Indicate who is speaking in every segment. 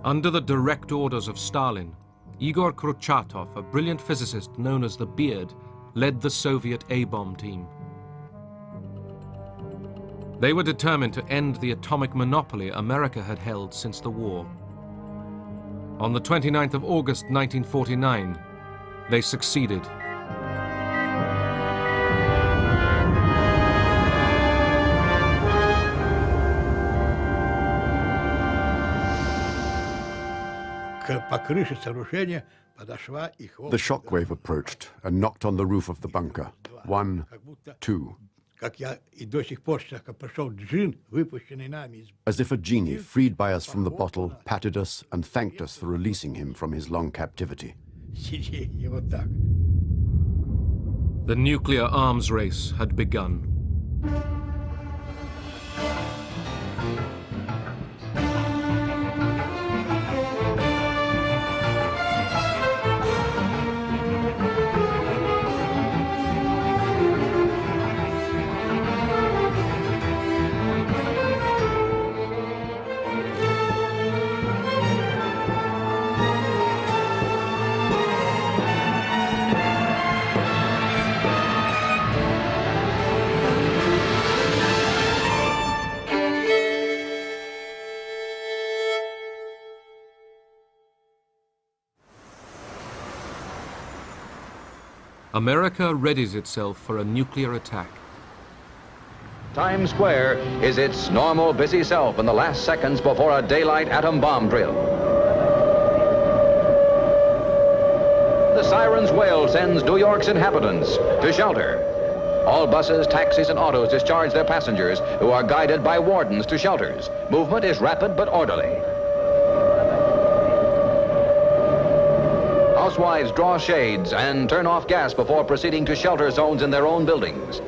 Speaker 1: Under the direct orders of Stalin, Igor Kurchatov, a brilliant physicist known as the Beard, led the Soviet A-bomb team. They were determined to end the atomic monopoly America had held since the war. On the 29th of August 1949, they succeeded.
Speaker 2: The shockwave approached and knocked on the roof of the bunker. 1, 2. As if a genie freed by us from the bottle patted us and thanked us for releasing him from his long captivity.
Speaker 1: The nuclear arms race had begun. America readies itself for a nuclear attack.
Speaker 3: Times Square is its normal busy self in the last seconds before a daylight atom bomb drill. The siren's wail sends New York's inhabitants to shelter. All buses, taxis, and autos discharge their passengers, who are guided by wardens to shelters. Movement is rapid but orderly. Housewives draw shades and turn off gas before proceeding to shelter zones in their own buildings.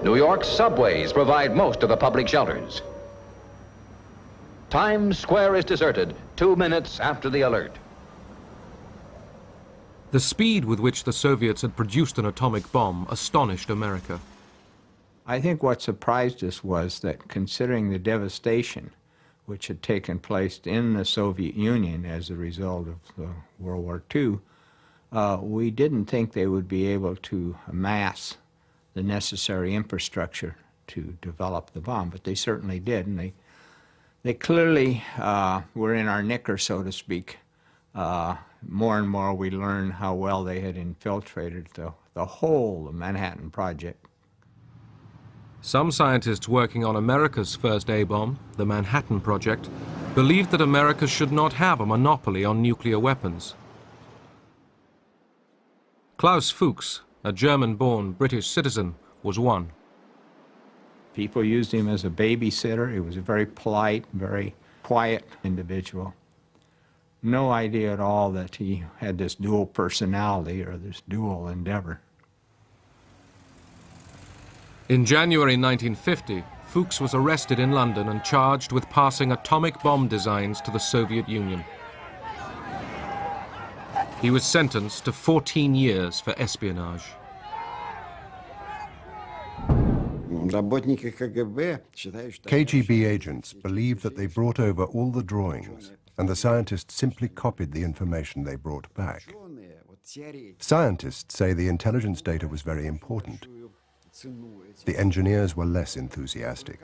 Speaker 3: New York's subways provide most of the public shelters. Times Square is deserted 2 minutes after the alert.
Speaker 1: The speed with which the Soviets had produced an atomic bomb astonished America.
Speaker 4: I think what surprised us was that, considering the devastation which had taken place in the Soviet Union as a result of World War II, we didn't think they would be able to amass the necessary infrastructure to develop the bomb, but they certainly did, and they clearly were in our knicker, so to speak. More and more we learned how well they had infiltrated the whole of Manhattan Project.
Speaker 1: Some scientists working on America's first A-bomb, the Manhattan Project, believed that America should not have a monopoly on nuclear weapons. Klaus Fuchs, a German-born British citizen, was one.
Speaker 4: People used him as a babysitter. He was a very polite, very quiet individual. No idea at all that he had this dual personality or this dual endeavor.
Speaker 1: In January 1950, Fuchs was arrested in London and charged with passing atomic bomb designs to the Soviet Union. He was sentenced to 14 years for espionage.
Speaker 5: KGB agents believed that they brought over all the drawings, and the scientists simply copied the information they brought back. Scientists say the intelligence data was very important. The engineers were less enthusiastic.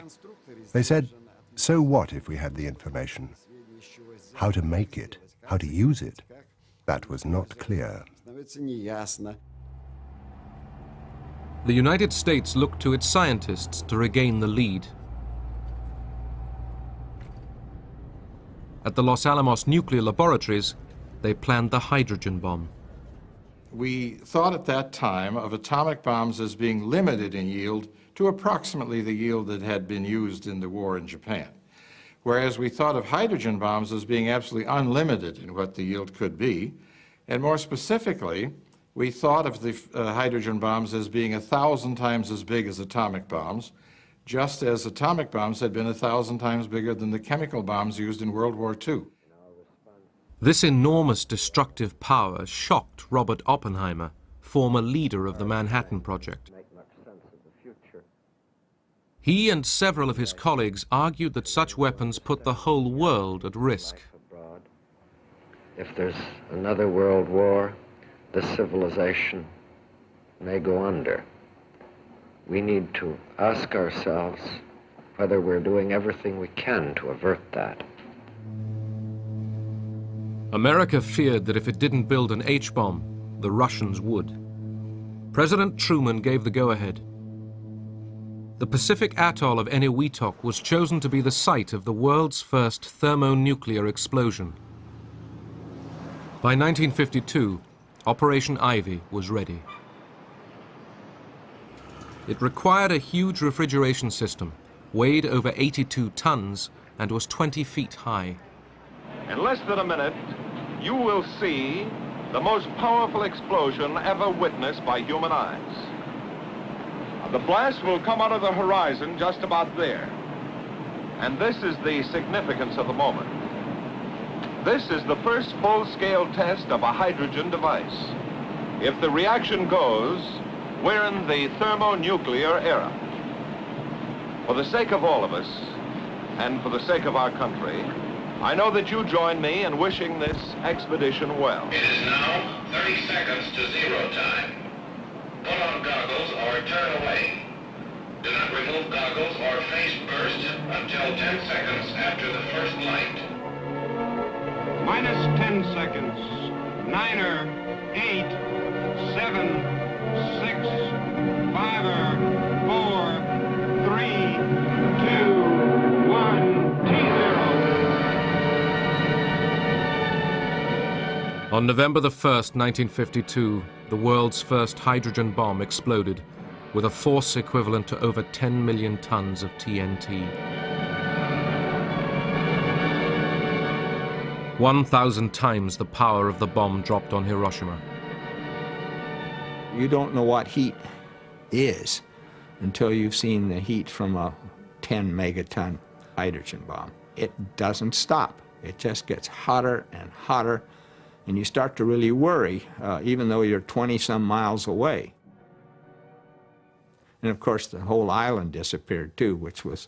Speaker 5: They said, so what if we had the information? How to make it, how to use it, that was not clear.
Speaker 1: The United States looked to its scientists to regain the lead. At the Los Alamos nuclear laboratories, they planned the hydrogen bomb.
Speaker 6: We thought at that time of atomic bombs as being limited in yield to approximately the yield that had been used in the war in Japan, whereas we thought of hydrogen bombs as being absolutely unlimited in what the yield could be, and more specifically, we thought of the hydrogen bombs as being 1,000 times as big as atomic bombs, just as atomic bombs had been 1,000 times bigger than the chemical bombs used in World War II.
Speaker 1: This enormous destructive power shocked Robert Oppenheimer, former leader of the Manhattan Project. He and several of his colleagues argued that such weapons put the whole world at risk.
Speaker 7: If there's another world war, this civilization may go under. We need to ask ourselves whether we're doing everything we can to avert that.
Speaker 1: America feared that if it didn't build an H-bomb, the Russians would. President Truman gave the go-ahead. The Pacific atoll of Eniwetok was chosen to be the site of the world's first thermonuclear explosion. By 1952, Operation Ivy was ready. It required a huge refrigeration system, weighed over 82 tons, and was 20 feet high.
Speaker 8: In less than a minute, you will see the most powerful explosion ever witnessed by human eyes. The blast will come out of the horizon just about there. And this is the significance of the moment. This is the first full-scale test of a hydrogen device. If the reaction goes, we're in the thermonuclear era. For the sake of all of us, and for the sake of our country, I know that you join me in wishing this expedition well.
Speaker 9: It is now 30 seconds to zero time. Put on goggles or turn away. Do not remove goggles or face burst until 10 seconds after the first light.
Speaker 10: Minus 10 seconds. 9er, 8, 7, 6, 5er, 4, 3, 2, 1, T0.
Speaker 1: On November the 1st, 1952, the world's first hydrogen bomb exploded with a force equivalent to over 10 million tons of TNT. 1,000 times the power of the bomb dropped on Hiroshima.
Speaker 4: You don't know what heat is until you've seen the heat from a 10 megaton hydrogen bomb. It doesn't stop. It just gets hotter and hotter, and you start to really worry, even though you're 20-some miles away. And of course, the whole island disappeared too, which was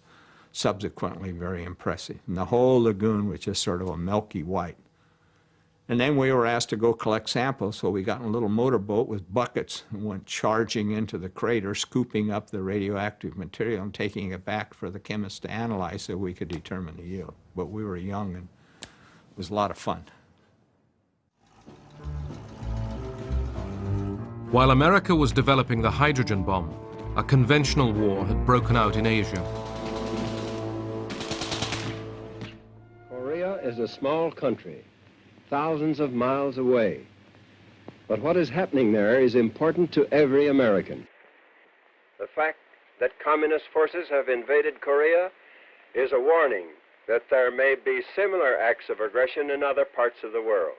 Speaker 4: subsequently very impressive. And the whole lagoon was just sort of a milky white. And then we were asked to go collect samples, so we got in a little motorboat with buckets and went charging into the crater, scooping up the radioactive material and taking it back for the chemists to analyze so we could determine the yield. But we were young and it was a lot of fun.
Speaker 1: While America was developing the hydrogen bomb, a conventional war had broken out in Asia.
Speaker 11: Korea is a small country, thousands of miles away. But what is happening there is important to every American. The fact that communist forces have invaded Korea is a warning that there may be similar acts of aggression in other parts of the world.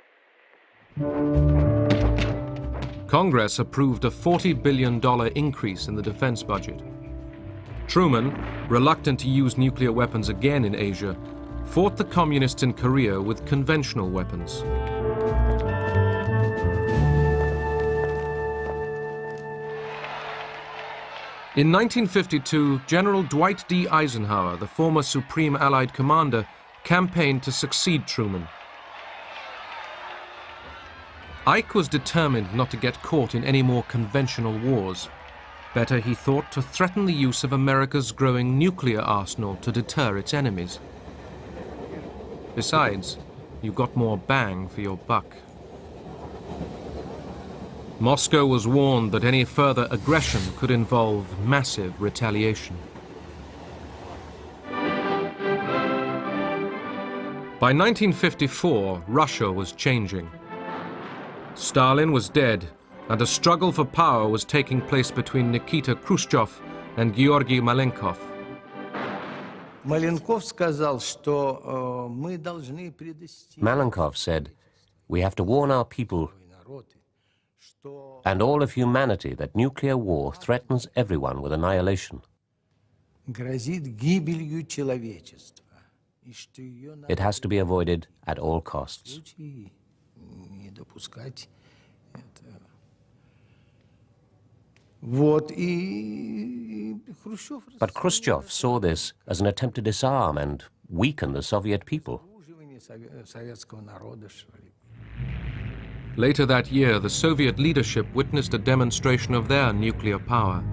Speaker 1: Congress approved a $40 billion increase in the defense budget. Truman, reluctant to use nuclear weapons again in Asia, fought the communists in Korea with conventional weapons. In 1952, General Dwight D. Eisenhower, the former Supreme Allied Commander, campaigned to succeed Truman. Ike was determined not to get caught in any more conventional wars. Better, he thought, to threaten the use of America's growing nuclear arsenal to deter its enemies. Besides, you got more bang for your buck. Moscow was warned that any further aggression could involve massive retaliation. By 1954, Russia was changing. Stalin was dead, and a struggle for power was taking place between Nikita Khrushchev and Georgy Malenkov.
Speaker 12: Malenkov said, "We have to warn our people and all of humanity that nuclear war threatens everyone with annihilation. It has to be avoided at all costs."
Speaker 11: Вот и
Speaker 12: But Khrushchev saw this as an attempt to disarm and weaken the Soviet people.
Speaker 1: Later that year, the Soviet leadership witnessed a demonstration of their nuclear power.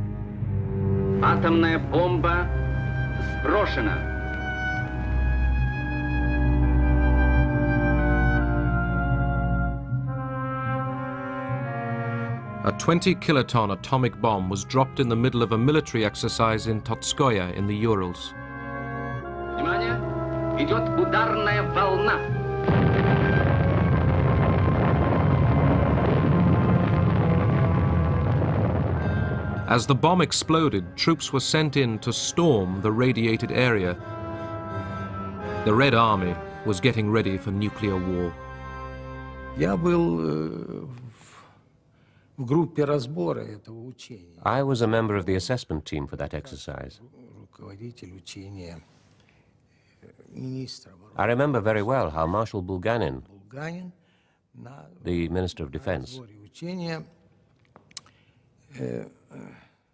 Speaker 13: Атомная бомба сброшена.
Speaker 1: A 20-kiloton atomic bomb was dropped in the middle of a military exercise in Totskoye in the Urals.
Speaker 13: Внимание! Идет ударная волна.
Speaker 1: As the bomb exploded, troops were sent in to storm the radiated area. The Red Army was getting ready for nuclear war.
Speaker 12: I was a member of the assessment team for that exercise. I remember very well how Marshal Bulganin, the Minister of Defense,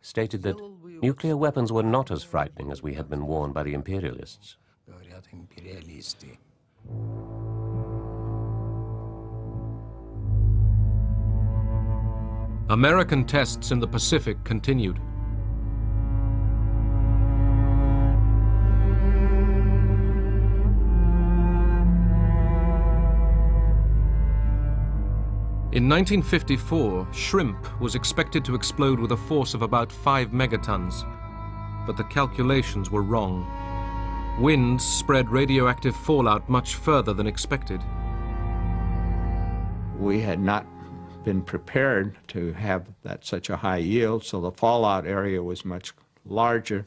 Speaker 12: stated that nuclear weapons were not as frightening as we had been warned by the imperialists.
Speaker 1: American tests in the Pacific continued. In 1954, shrimp was expected to explode with a force of about 5 megatons, but the calculations were wrong. Winds spread radioactive fallout much further than expected.
Speaker 4: We had not been prepared to have such a high yield, so the fallout area was much larger.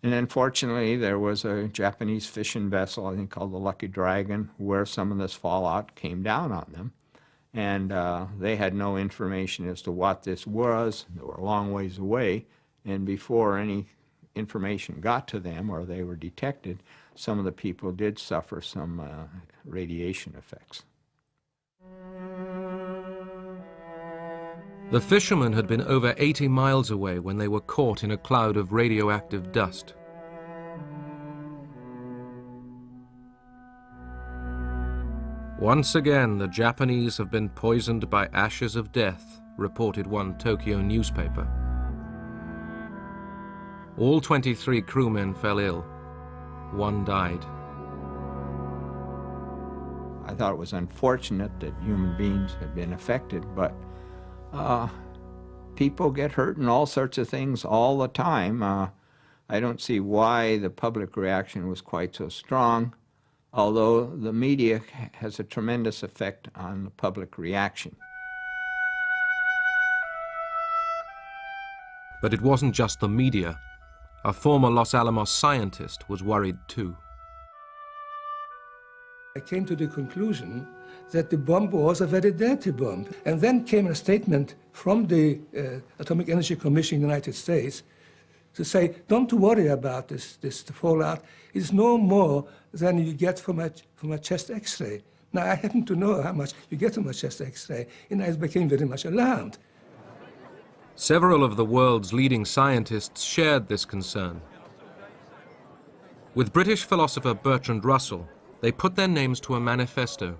Speaker 4: And unfortunately, there was a Japanese fishing vessel, I think called the Lucky Dragon, where some of this fallout came down on them. And they had no information as to what this was. They were a long ways away, and before any information got to them or they were detected, some of the people did suffer some radiation effects.
Speaker 1: The fishermen had been over 80 miles away when they were caught in a cloud of radioactive dust. Once again, the Japanese have been poisoned by ashes of death, reported one Tokyo newspaper. All 23 crewmen fell ill. One died.
Speaker 4: I thought it was unfortunate that human beings had been affected, but people get hurt in all sorts of things all the time. I don't see why the public reaction was quite so strong, although the media has a tremendous effect on the public reaction.
Speaker 1: But it wasn't just the media. A former Los Alamos scientist was worried too.
Speaker 14: I came to the conclusion that the bomb was a very dirty bomb. And then came a statement from the Atomic Energy Commission in the United States to say, don't worry about this fallout. It's no more than you get from a chest X-ray. Now, I happen to know how much you get from a chest X-ray, and I became very much alarmed.
Speaker 1: Several of the world's leading scientists shared this concern. With British philosopher Bertrand Russell, they put their names to a manifesto.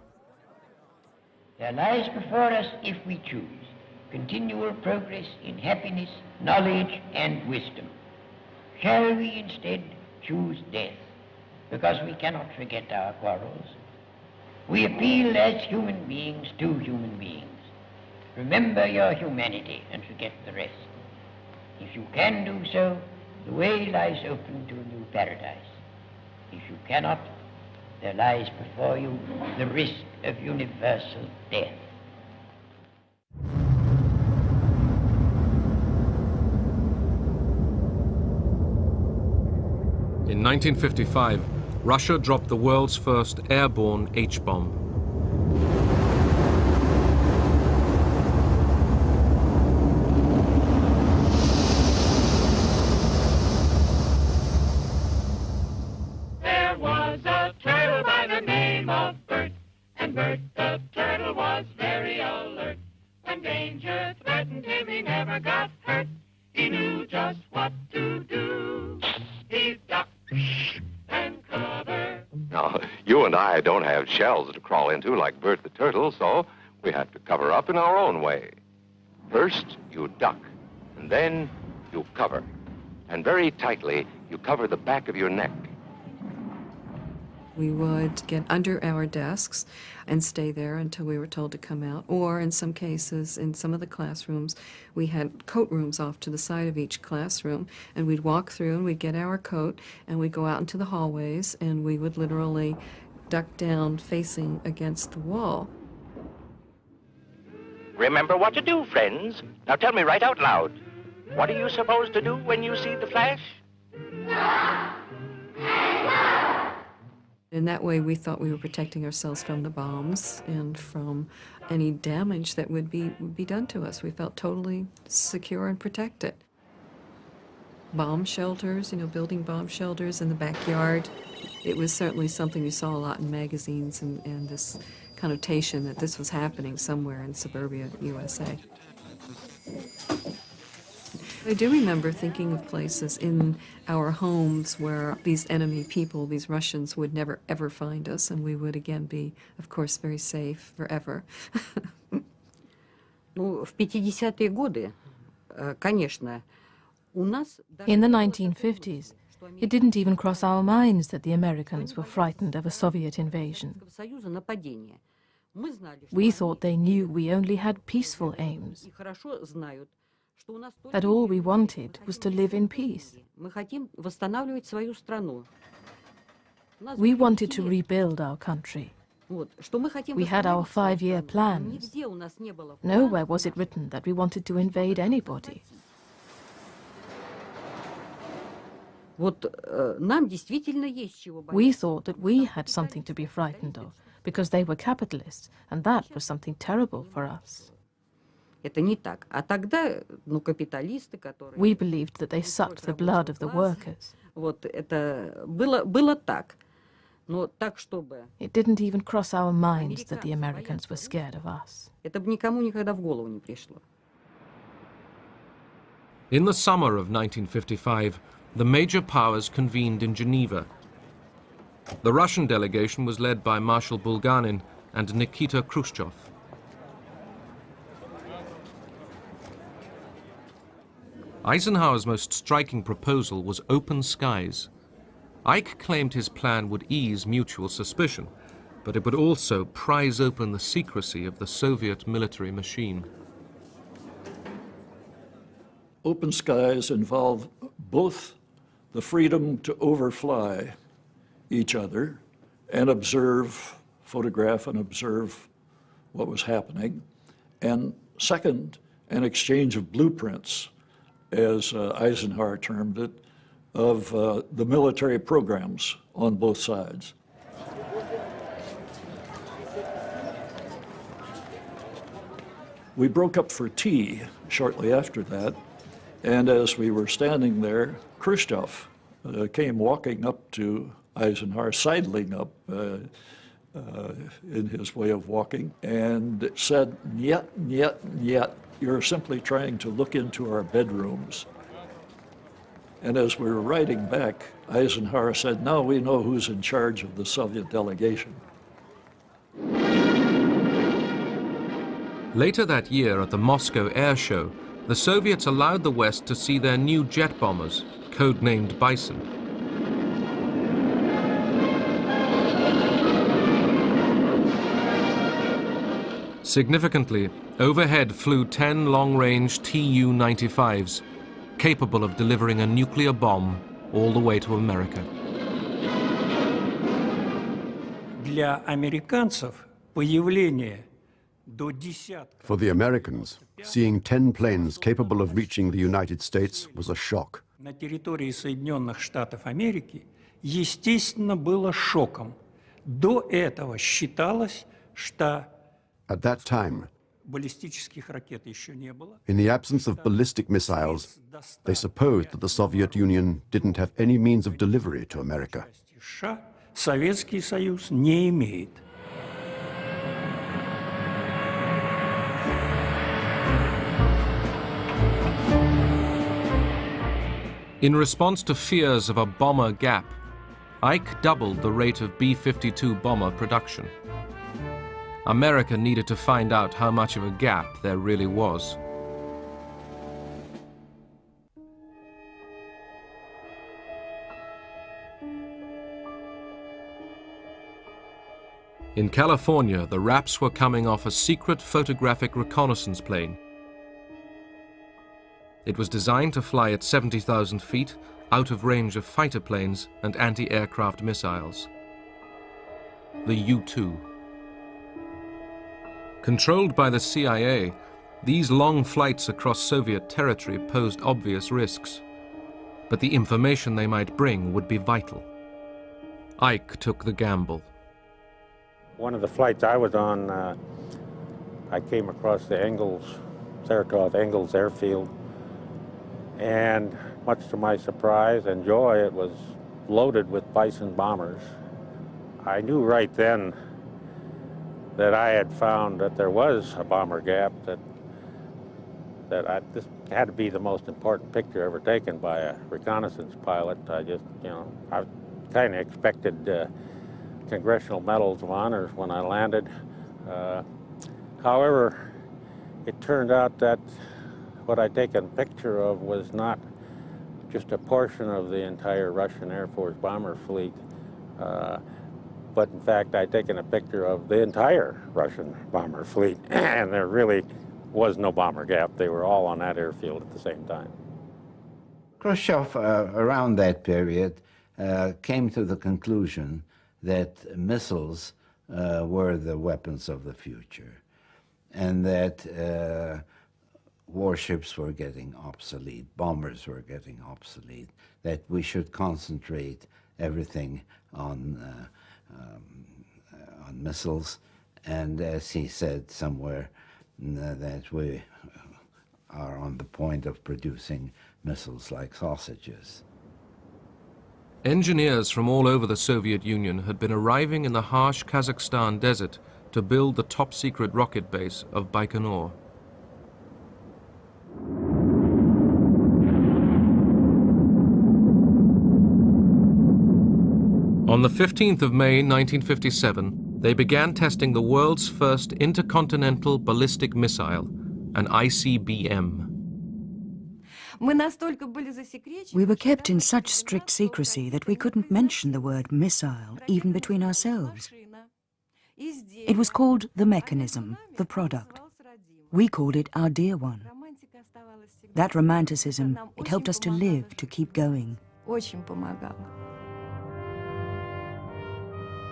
Speaker 15: There lies before us, if we choose, continual progress in happiness, knowledge, and wisdom. Shall we instead choose death, because we cannot forget our quarrels? We appeal as human beings to human beings. Remember your humanity and forget the rest. If you can do so, the way lies open to a new paradise. If you cannot, there lies before you the risk of universal death.
Speaker 1: In 1955, Russia dropped the world's first airborne H-bomb.
Speaker 16: There was a turtle by the name of Bert, and Bert the turtle was very alert. When danger threatened him, he never got hurt. He knew just what to do.
Speaker 8: I don't have shells to crawl into like Bert the Turtle, so we have to cover up in our own way. First, you duck, and then you cover. And very tightly, you cover the back of your neck.
Speaker 17: We would get under our desks and stay there until we were told to come out. Or in some cases, in some of the classrooms, we had coat rooms off to the side of each classroom, and we'd walk through and we'd get our coat and we'd go out into the hallways and we would literally duck down facing against the wall.
Speaker 18: Remember what to do, friends. Now tell me right out loud. What are you supposed to do when you see the flash?
Speaker 17: In that way, we thought we were protecting ourselves from the bombs and from any damage that would be done to us. We felt totally secure and protected. Bomb shelters, building bomb shelters in the backyard. It was certainly something you saw a lot in magazines and this connotation that this was happening somewhere in suburbia USA. I do remember thinking of places in our homes where these enemy people, these Russians, would never ever find us, and we would again be, of course, very safe forever.
Speaker 19: В 50-е годы, конечно, у нас...
Speaker 20: In the 1950s, it didn't even cross our minds that the Americans were frightened of a Soviet invasion. We thought they knew we only had peaceful aims, that all we wanted was to live in peace. We wanted to rebuild our country. We had our 5-year plans. Nowhere was it written that we wanted to invade anybody. We thought that we had something to be frightened of, because they were capitalists, and that was something terrible for us. We believed that they sucked the blood of the workers. It didn't even cross our minds that the Americans were scared of us.
Speaker 1: In the summer of 1955, the major powers convened in Geneva. The Russian delegation was led by Marshal Bulganin and Nikita Khrushchev. Eisenhower's most striking proposal was open skies. Ike claimed his plan would ease mutual suspicion, but it would also prise open the secrecy of the Soviet military machine.
Speaker 21: Open skies involve both the freedom to overfly each other and observe, photograph and observe what was happening, and second, an exchange of blueprints, as Eisenhower termed it, of the military programs on both sides. We broke up for tea shortly after that, and as we were standing there, Khrushchev came walking up to Eisenhower, sidling up in his way of walking, and said, "Niet, niet, niet. You're simply trying to look into our bedrooms." And as we were riding back, Eisenhower said, "Now we know who's in charge of the Soviet delegation."
Speaker 1: Later that year at the Moscow Air Show, the Soviets allowed the West to see their new jet bombers, codenamed Bison. Significantly, overhead flew 10 long-range Tu-95s, capable of delivering a nuclear bomb all the way to America.
Speaker 2: For the Americans, seeing 10 planes capable of reaching the United States was a shock.
Speaker 22: На территории Соединенных Штатов Америки, естественно, было шоком. До этого считалось, что
Speaker 2: At that time, in the absence of ballistic missiles, they supposed that the Soviet Union didn't have any means of delivery to America.
Speaker 22: Советский Союз не имеет.
Speaker 1: In response to fears of a bomber gap, Ike doubled the rate of B-52 bomber production. America needed to find out how much of a gap there really was. In California, the Raps were coming off a secret photographic reconnaissance plane. It was designed to fly at 70,000 feet, out of range of fighter planes and anti-aircraft missiles. The U-2. Controlled by the CIA, these long flights across Soviet territory posed obvious risks, but the information they might bring would be vital. Ike took the gamble.
Speaker 3: One of the flights I was on, I came across the Saratov Engels airfield, and much to my surprise and joy, it was loaded with Bison bombers. I knew right then that I had found that there was a bomber gap, this had to be the most important picture ever taken by a reconnaissance pilot. I just, I kind of expected Congressional Medals of Honor when I landed. However, it turned out that what I'd taken a picture of was not just a portion of the entire Russian Air Force bomber fleet, but in fact I'd taken a picture of the entire Russian bomber fleet, and there really was no bomber gap. They were all on that airfield at the same time.
Speaker 5: Khrushchev, around that period, came to the conclusion that missiles were the weapons of the future, and that warships were getting obsolete, bombers were getting obsolete, that we should concentrate everything on missiles, and as he said somewhere, that we are on the point of producing missiles like sausages.
Speaker 1: Engineers from all over the Soviet Union had been arriving in the harsh Kazakhstan desert to build the top-secret rocket base of Baikonur. On the 15th of May 1957, they began testing the world's first intercontinental ballistic missile, an ICBM.
Speaker 23: We were kept in such strict secrecy that we couldn't mention the word missile, even between ourselves. It was called the mechanism, the product. We called it our dear one. That romanticism, it helped us to live, to keep going.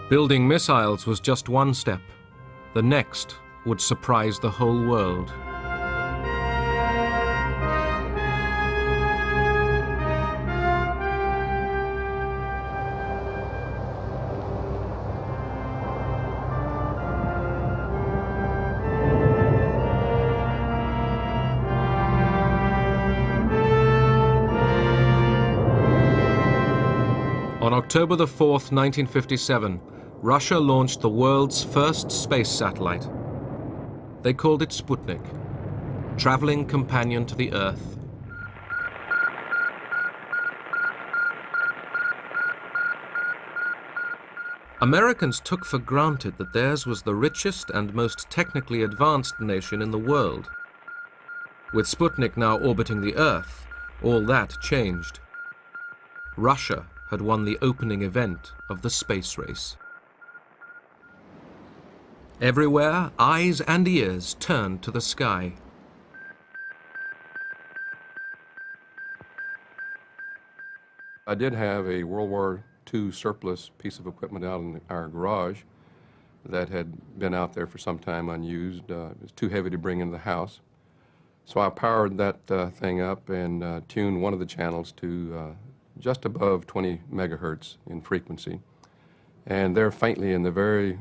Speaker 1: Building missiles was just one step. The next would surprise the whole world. On October the 4th, 1957, Russia launched the world's first space satellite. They called it Sputnik, traveling companion to the Earth. Americans took for granted that theirs was the richest and most technically advanced nation in the world. With Sputnik now orbiting the Earth, all that changed. Russia had won the opening event of the space race. Everywhere, eyes and ears turned to the sky.
Speaker 24: I did have a World War II surplus piece of equipment out in our garage that had been out there for some time unused. It was too heavy to bring into the house. So I powered that thing up and tuned one of the channels to just above 20 megahertz in frequency. And there faintly in the very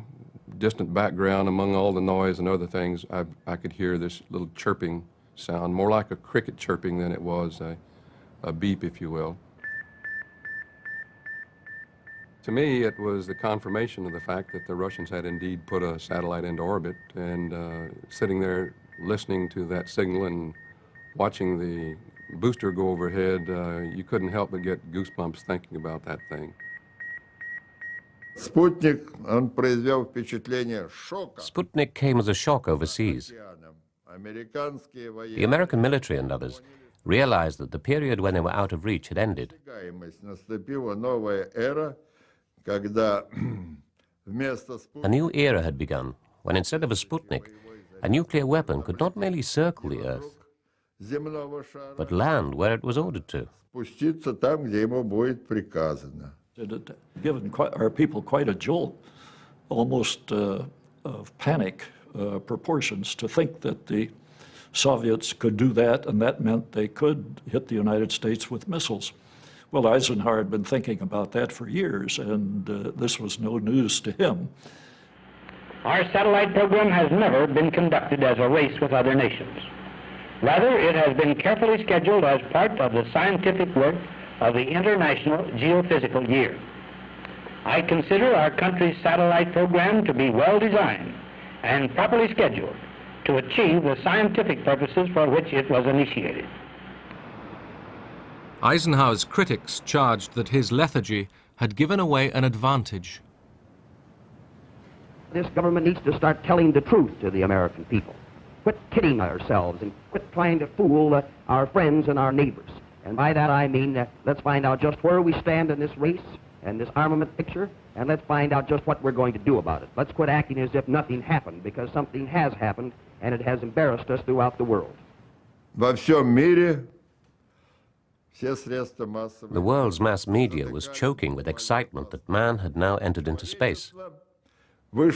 Speaker 24: distant background, among all the noise and other things, I could hear this little chirping sound, more like a cricket chirping than it was a beep, if you will. To me, it was the confirmation of the fact that the Russians had indeed put a satellite into orbit, and sitting there listening to that signal and watching the booster go overhead, you couldn't help but get goosebumps thinking about that thing.
Speaker 12: Sputnik came as a shock overseas. The American military and others realized that the period when they were out of reach had ended. A new era had begun when, instead of a Sputnik, a nuclear weapon could not merely circle the Earth, but land where it was ordered to.
Speaker 21: It had given our people quite a jolt, almost of panic proportions, to think that the Soviets could do that, and that meant they could hit the United States with missiles. Well, Eisenhower had been thinking about that for years, and this was no news to him.
Speaker 6: Our satellite program has never been conducted as a race with other nations. Rather, it has been carefully scheduled as part of the scientific work of the International Geophysical Year. I consider our country's satellite program to be well designed and properly scheduled to achieve the scientific purposes for which it was initiated.
Speaker 1: Eisenhower's critics charged that his lethargy had given away an advantage.
Speaker 7: This government needs to start telling the truth to the American people. Quit kidding ourselves and quit trying to fool our friends and our neighbors. And by that I mean, let's find out just where we stand in this race and this armament picture, and let's find out just what we're going to do about it. Let's quit acting as if nothing happened, because something has happened, and it has embarrassed us throughout the world.
Speaker 12: The world's mass media was choking with excitement that man had now entered into space. We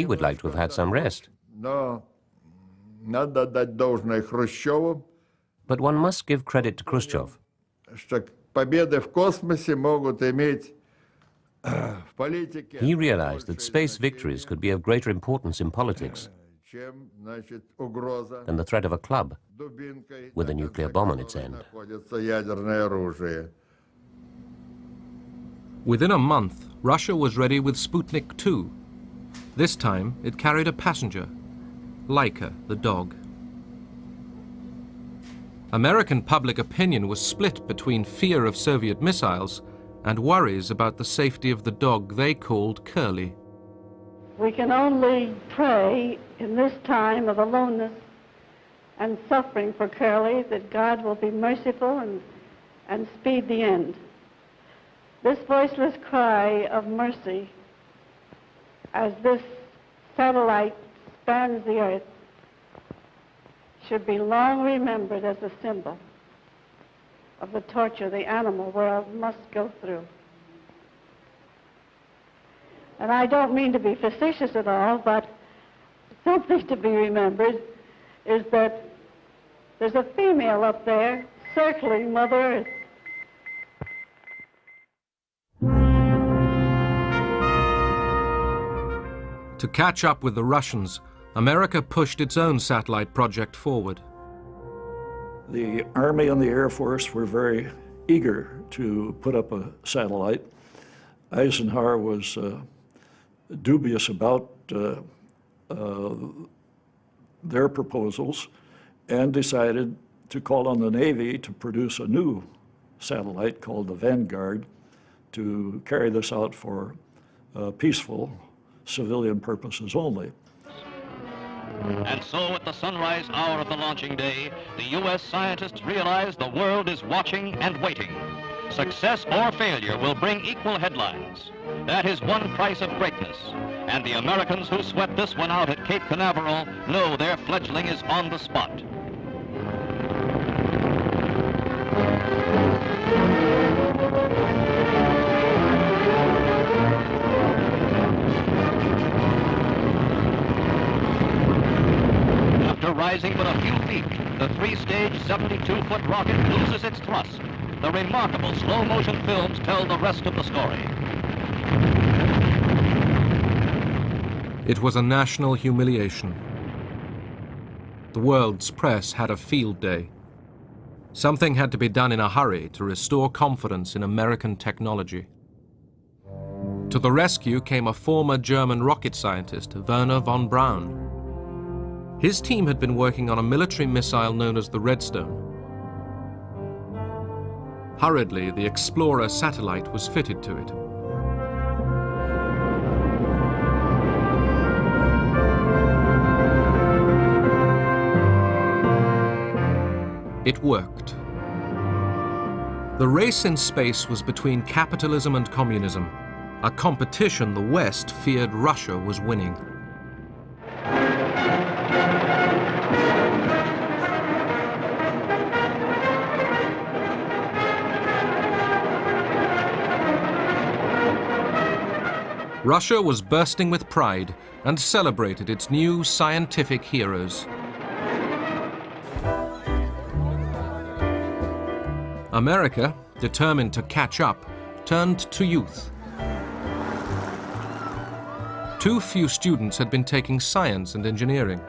Speaker 12: would like to have had some rest. But one must give credit to Khrushchev. He realized that space victories could be of greater importance in politics than the threat of a club with a nuclear bomb on its end.
Speaker 1: Within a month, Russia was ready with Sputnik 2. This time, it carried a passenger, Laika, the dog. American public opinion was split between fear of Soviet missiles and worries about the safety of the dog they called Curly.
Speaker 9: We can only pray in this time of aloneness and suffering for Curly that God will be merciful and speed the end. This voiceless cry of mercy as this satellite spans the earth should be long remembered as a symbol of the torture the animal world must go through. And I don't mean to be facetious at all, but something to be remembered is that there's a female up there circling Mother Earth.
Speaker 1: To catch up with the Russians, America pushed its own satellite project forward.
Speaker 21: The Army and the Air Force were very eager to put up a satellite. Eisenhower was dubious about their proposals and decided to call on the Navy to produce a new satellite called the Vanguard to carry this out for peaceful civilian purposes only.
Speaker 10: And so at the sunrise hour of the launching day, the U.S. scientists realize the world is watching and waiting. Success or failure will bring equal headlines. That is one price of greatness. And the Americans who sweat this one out at Cape Canaveral know their fledgling is on the spot. After rising but a few feet, the three-stage 72-foot rocket loses its thrust. The remarkable slow-motion films tell the rest of the story.
Speaker 1: It was a national humiliation. The world's press had a field day. Something had to be done in a hurry to restore confidence in American technology. To the rescue came a former German rocket scientist, Werner von Braun. His team had been working on a military missile known as the Redstone. Hurriedly, the Explorer satellite was fitted to it. It worked. The race in space was between capitalism and communism, a competition the West feared Russia was winning. Russia was bursting with pride and celebrated its new scientific heroes. America, determined to catch up, turned to youth. Too few students had been taking science and engineering.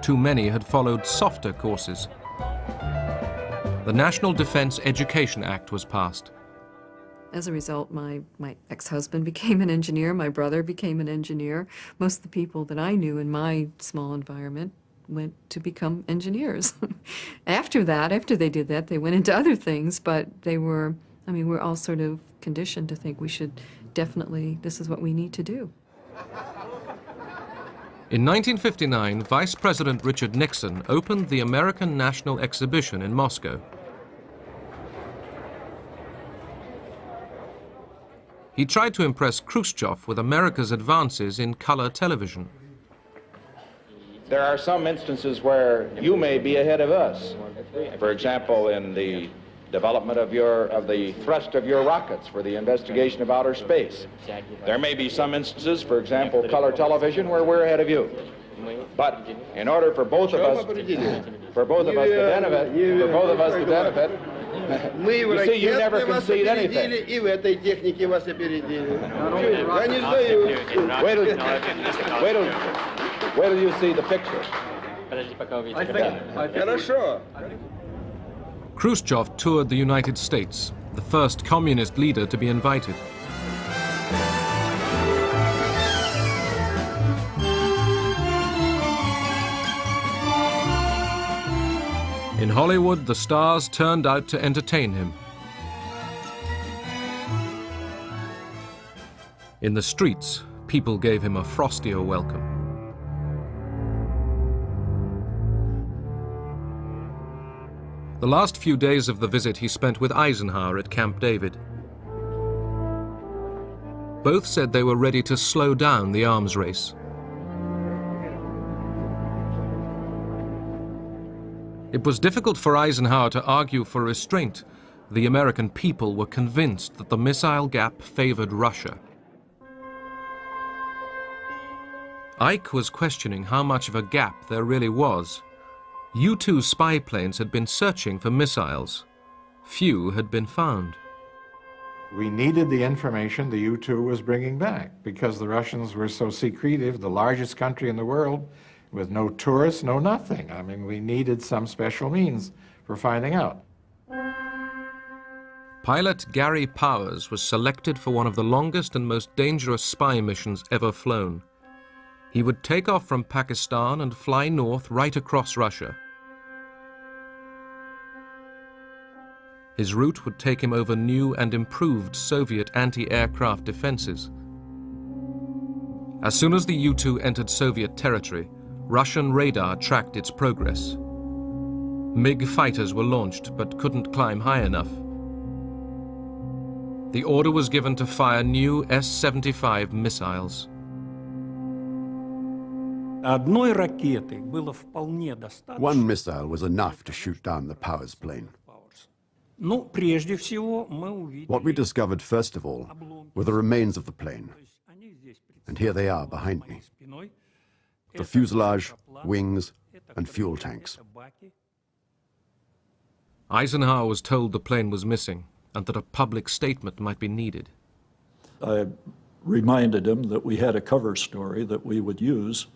Speaker 1: Too many had followed softer courses. The National Defense Education Act was passed.
Speaker 17: As a result, my ex-husband became an engineer, my brother became an engineer. Most of the people that I knew in my small environment went to become engineers. After they did that, they went into other things, but they were, I mean, we're all sort of conditioned to think we should definitely, this is what we need to do.
Speaker 1: In 1959, Vice President Richard Nixon opened the American National Exhibition in Moscow. He tried to impress Khrushchev with America's advances in color television.
Speaker 4: There are some instances where you may be ahead of us. For example, in the development of the thrust of your rockets for the investigation of outer space. There may be some instances, for example, color television, where we're ahead of you. But in order for both of us to benefit, you see, you never concede anything. Wait till you see the picture.
Speaker 1: Khrushchev toured the United States, the first communist leader to be invited. In Hollywood, the stars turned out to entertain him. In the streets, people gave him a frostier welcome. The last few days of the visit he spent with Eisenhower at Camp David. Both said they were ready to slow down the arms race. It was difficult for Eisenhower to argue for restraint. The American people were convinced that the missile gap favored Russia. Ike was questioning how much of a gap there really was. U-2 spy planes had been searching for missiles. Few had been found.
Speaker 11: We needed the information the U-2 was bringing back because the Russians were so secretive, the largest country in the world, with no tourists, no nothing. I mean, we needed some special means for finding out.
Speaker 1: Pilot Gary Powers was selected for one of the longest and most dangerous spy missions ever flown. He would take off from Pakistan and fly north right across Russia. His route would take him over new and improved Soviet anti-aircraft defenses. As soon as the U-2 entered Soviet territory, Russian radar tracked its progress. MiG fighters were launched but couldn't climb high enough. The order was given to fire new S-75 missiles.
Speaker 2: One missile was enough to shoot down the Powers plane. What we discovered first of all were the remains of the plane. And here they are behind me. The fuselage, wings, and fuel tanks.
Speaker 1: Eisenhower was told the plane was missing and that a public statement might be needed.
Speaker 21: I reminded him that we had a cover story that we would use,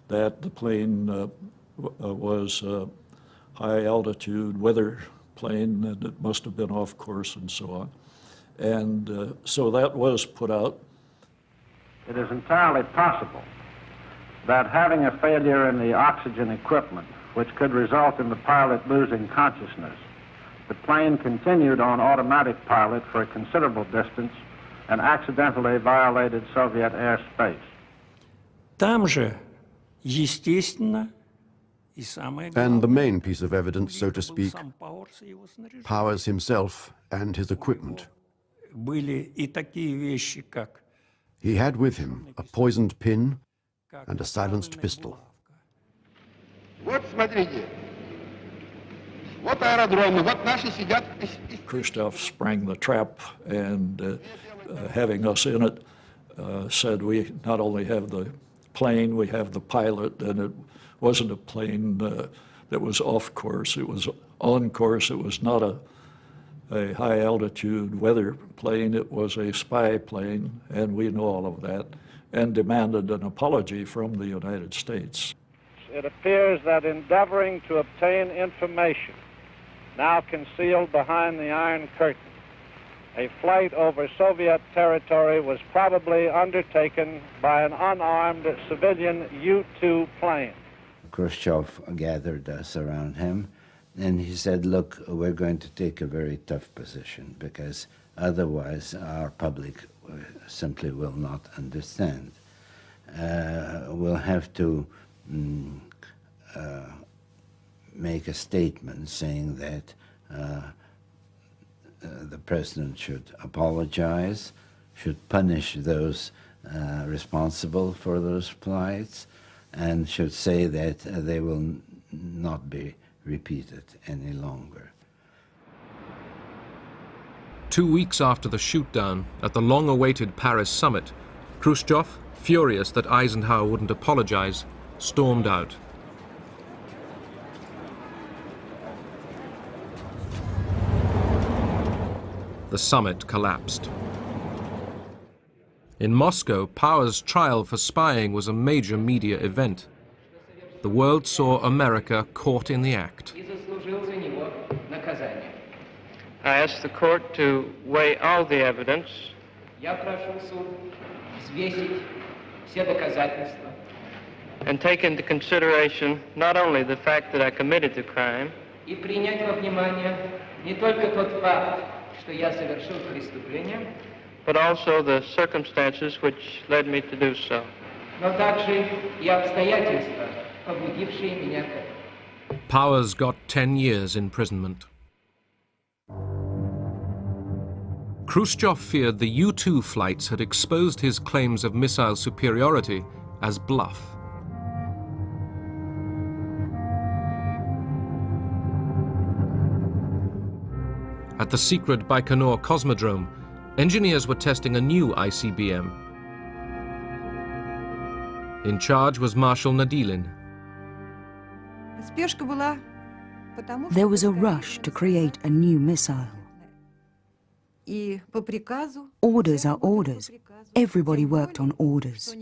Speaker 21: that the plane was a high-altitude weather plane, and it must have been off course and so on. And so that was put out.
Speaker 6: It is entirely possible that having a failure in the oxygen equipment, which could result in the pilot losing consciousness,
Speaker 13: The plane continued on automatic pilot for a considerable distance and accidentally violated Soviet airspace.
Speaker 22: Там же, естественно,
Speaker 2: And the main piece of evidence, so to speak, Powers himself and his equipment.
Speaker 22: были и такие вещи, как
Speaker 2: He had with him a poisoned pin and a silenced pistol.
Speaker 14: Вот смотрите. Вот аэродромы, вот наши сидят.
Speaker 21: Khrushchev sprang the trap and having us in it, said we not only have the plane, we have the pilot, and it wasn't a plane that was off course. It was on course. It was not a high-altitude weather plane. It was a spy plane, and we know all of that, and demanded an apology from the United States.
Speaker 13: It appears that endeavoring to obtain information now concealed behind the Iron Curtain, a flight over Soviet territory was probably undertaken by an unarmed civilian U-2 plane.
Speaker 5: Khrushchev gathered us around him, and he said, look, we're going to take a very tough position because otherwise our public simply will not understand. We'll have to make a statement saying that the president should apologize, should punish those responsible for those flights, and should say that they will not be repeated any longer.
Speaker 1: 2 weeks after the shoot-down, at the long-awaited Paris summit, Khrushchev, furious that Eisenhower wouldn't apologize, stormed out. The summit collapsed. In Moscow, Powers' trial for spying was a major media event. The world saw America caught in the act.
Speaker 15: I ask the court to weigh all the evidence and take into consideration not only the fact that I committed the crime, but also the circumstances which led me to do so.
Speaker 1: Powers got 10 years imprisonment. Khrushchev feared the U-2 flights had exposed his claims of missile superiority as bluff. At the secret Baikonur Cosmodrome, engineers were testing a new ICBM. In charge was Marshal Nadilin.
Speaker 23: There was a rush to create a new missile. Orders are orders. Everybody worked on orders.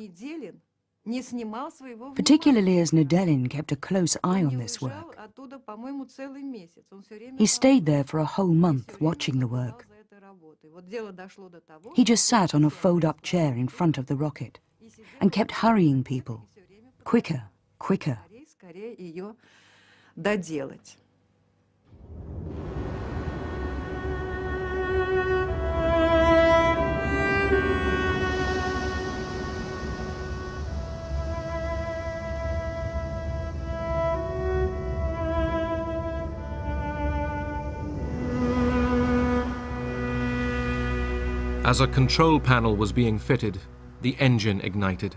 Speaker 23: Particularly as Nadilin kept a close eye on this work. He stayed there for a whole month watching the work. He just sat on a fold-up chair in front of the rocket and kept hurrying people. Quicker, quicker.
Speaker 1: As a control panel was being fitted, the engine ignited.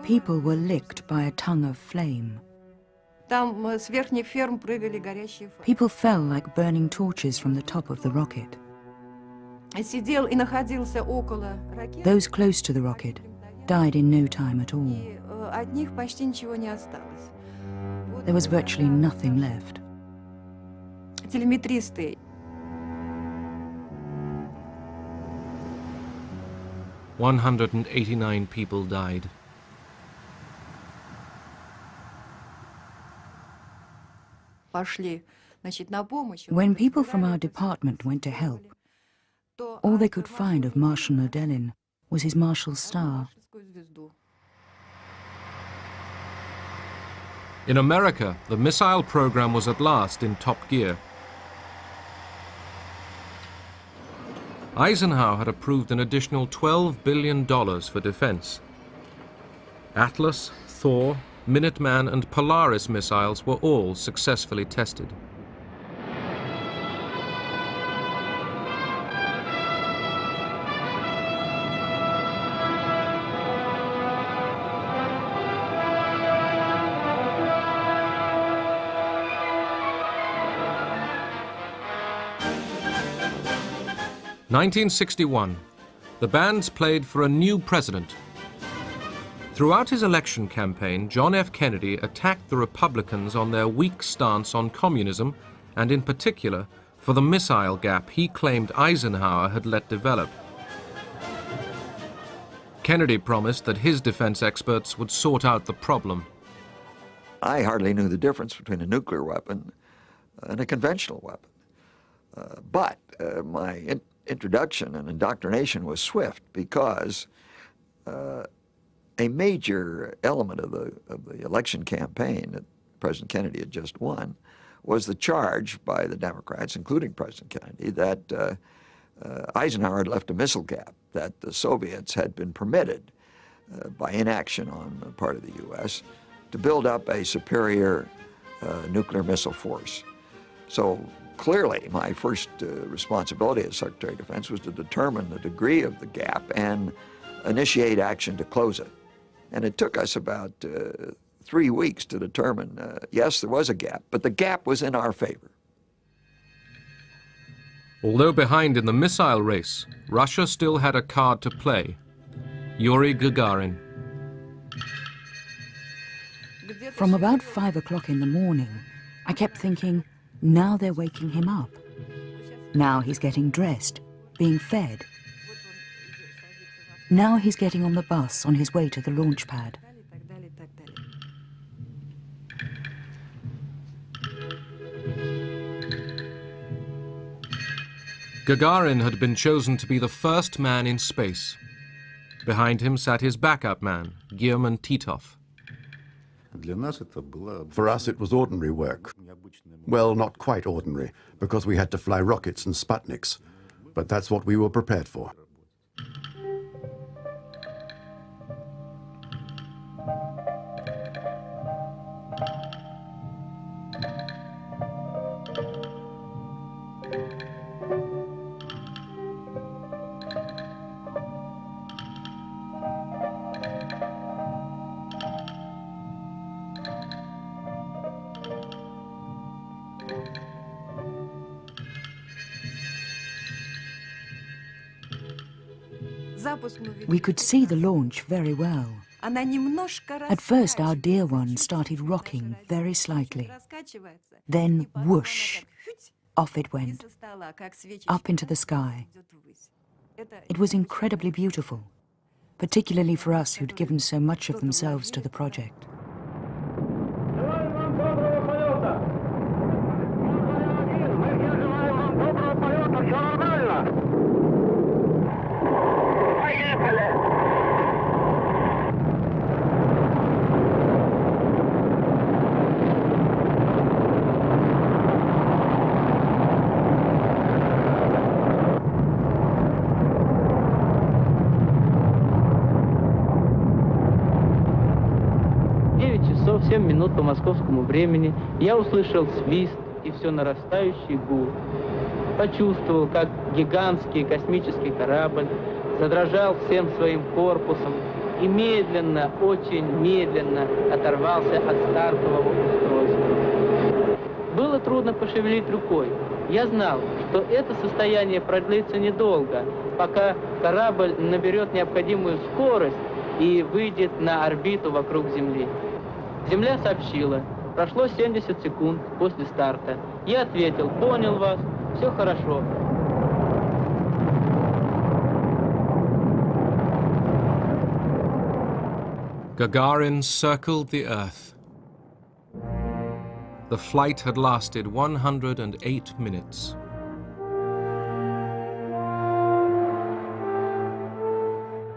Speaker 23: People were licked by a tongue of flame. People fell like burning torches from the top of the rocket. Those close to the rocket died in no time at all. There was virtually nothing left.
Speaker 1: 189 people died.
Speaker 23: When people from our department went to help, all they could find of Marshal Nadilin was his Marshal's star.
Speaker 1: In America, the missile program was at last in top gear. Eisenhower had approved an additional $12 billion for defense. Atlas, Thor, Minuteman and Polaris missiles were all successfully tested. In 1961, the bands played for a new president. Throughout his election campaign, John F. Kennedy attacked the Republicans on their weak stance on communism and, in particular, for the missile gap he claimed Eisenhower had let develop. Kennedy promised that his defense experts would sort out the problem.
Speaker 8: I hardly knew the difference between a nuclear weapon and a conventional weapon. But my introduction and indoctrination was swift because a major element of the election campaign that President Kennedy had just won was the charge by the Democrats, including President Kennedy, that Eisenhower had left a missile gap, that the Soviets had been permitted by inaction on the part of the U.S. to build up a superior nuclear missile force. So clearly, my first responsibility as Secretary of Defense was to determine the degree of the gap and initiate action to close it. And it took us about 3 weeks to determine, yes, there was a gap, but the gap was in our favor.
Speaker 1: Although behind in the missile race, Russia still had a card to play: Yuri Gagarin.
Speaker 23: From about 5 o'clock in the morning, I kept thinking, now they're waking him up. Now he's getting dressed, being fed. Now he's getting on the bus on his way to the launch pad.
Speaker 1: Gagarin had been chosen to be the first man in space. Behind him sat his backup man, German Titov.
Speaker 2: For us, it was ordinary work. Well, not quite ordinary, because we had to fly rockets and Sputniks, but that's what we were prepared for.
Speaker 23: We could see the launch very well. At first, our dear one started rocking very slightly. Then, whoosh, off it went, up into the sky. It was incredibly beautiful, particularly for us who'd given so much of themselves to the project.
Speaker 16: В 7 минут по московскому времени я услышал свист и все нарастающий гул. Почувствовал, как гигантский космический корабль задрожал всем своим корпусом и медленно, очень медленно оторвался от стартового устройства. Было трудно пошевелить рукой. Я знал, что это состояние продлится недолго, пока корабль наберет необходимую скорость и выйдет на орбиту вокруг Земли. Земля сообщила, прошло 70 секунд после старта. Я ответил, понял вас, все хорошо.
Speaker 1: Gagarin circled the Earth. The flight had lasted 108 minutes.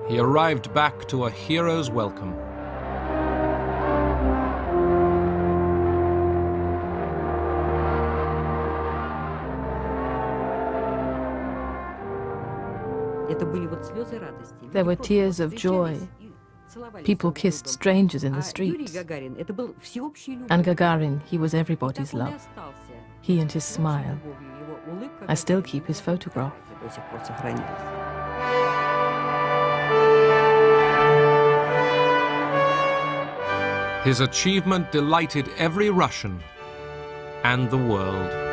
Speaker 1: He arrived back to a hero's welcome.
Speaker 3: There were tears of joy. People kissed strangers in the streets. And Gagarin, he was everybody's love. He and his smile. I still keep his photograph.
Speaker 1: His achievement delighted every Russian and the world.